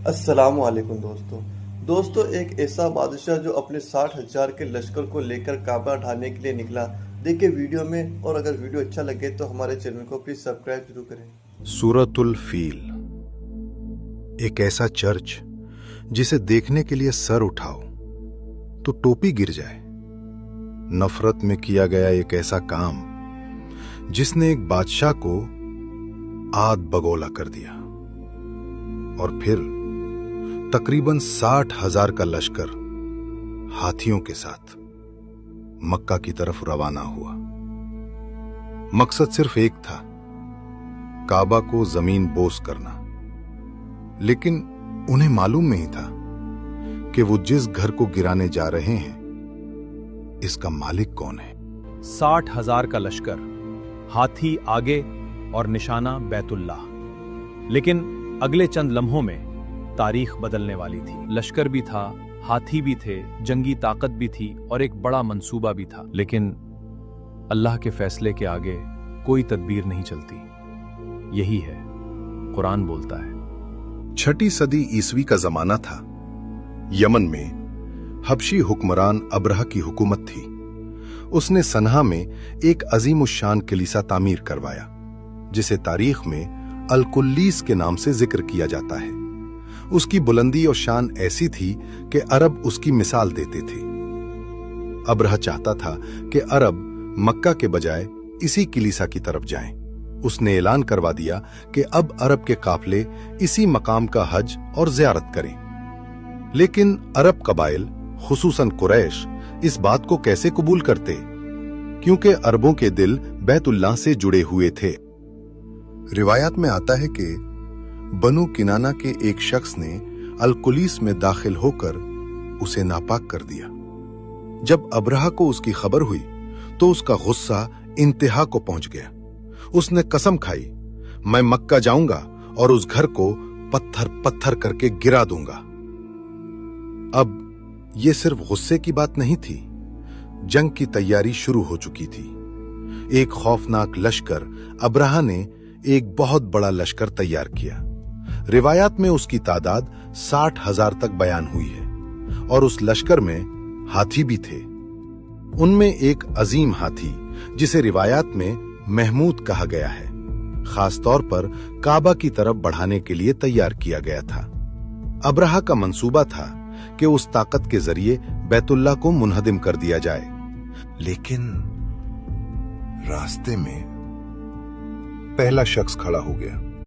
السلام علیکم دوستو ایک ایسا بادشاہ جو اپنے 60,000 کے لشکر کو لے کر کعبہ ڈھانے کے لیے نکلا، دیکھیں ویڈیو میں، اور اگر ویڈیو اچھا لگے تو ہمارے چینل کو پلیز سبسکرائب ضرور کریں۔ سورۃ الفیل، ایک ایسا چرچ جسے دیکھنے کے لیے سر اٹھاؤ تو ٹوپی گر جائے۔ نفرت میں کیا گیا ایک ایسا کام جس نے ایک بادشاہ کو آد بگولا کر دیا، اور پھر تقریباً 60,000 کا لشکر ہاتھیوں کے ساتھ مکہ کی طرف روانہ ہوا۔ مقصد صرف ایک تھا، کعبہ کو زمین بوس کرنا، لیکن انہیں معلوم نہیں تھا کہ وہ جس گھر کو گرانے جا رہے ہیں اس کا مالک کون ہے۔ 60,000 کا لشکر، ہاتھی آگے اور نشانہ بیت اللہ، لیکن اگلے چند لمحوں میں تاریخ بدلنے والی تھی۔ لشکر بھی تھا، ہاتھی بھی تھے، جنگی طاقت بھی تھی، اور ایک بڑا منصوبہ بھی تھا، لیکن اللہ کے فیصلے کے آگے کوئی تدبیر نہیں چلتی۔ یہی ہے قرآن بولتا ہے۔ 6 صدی عیسوی کا زمانہ تھا۔ یمن میں حبشی حکمران ابرہہ کی حکومت تھی۔ اس نے سنہا میں ایک عظیم الشان کلیسا تعمیر کروایا، جسے تاریخ میں الکلیس کے نام سے ذکر کیا جاتا ہے۔ اس کی بلندی اور شان ایسی تھی کہ عرب اس کی مثال دیتے تھے۔ ابرہہ چاہتا تھا کہ عرب مکہ کے بجائے اسی کلیسا کی طرف جائیں۔ اس نے اعلان کروا دیا کہ اب عرب کے قافلے اسی مقام کا حج اور زیارت کریں۔ لیکن عرب قبائل، خصوصاً قریش، اس بات کو کیسے قبول کرتے؟ کیونکہ عربوں کے دل بیت اللہ سے جڑے ہوئے تھے۔ روایات میں آتا ہے کہ بنو کنانہ کے ایک شخص نے الکلیس میں داخل ہو کر اسے ناپاک کر دیا۔ جب ابرہہ کو اس کی خبر ہوئی تو اس کا غصہ انتہا کو پہنچ گیا۔ اس نے قسم کھائی، میں مکہ جاؤں گا اور اس گھر کو پتھر پتھر کر کے گرا دوں گا۔ اب یہ صرف غصے کی بات نہیں تھی، جنگ کی تیاری شروع ہو چکی تھی۔ ایک خوفناک لشکر، ابرہہ نے ایک بہت بڑا لشکر تیار کیا۔ روایات میں اس کی تعداد 60,000 تک بیان ہوئی ہے، اور اس لشکر میں ہاتھی بھی تھے۔ ان میں ایک عظیم ہاتھی جسے روایات میں محمود کہا گیا ہے، خاص طور پر کعبہ کی طرف بڑھانے کے لیے تیار کیا گیا تھا۔ ابرہہ کا منصوبہ تھا کہ اس طاقت کے ذریعے بیت اللہ کو منہدم کر دیا جائے، لیکن راستے میں پہلا شخص کھڑا ہو گیا۔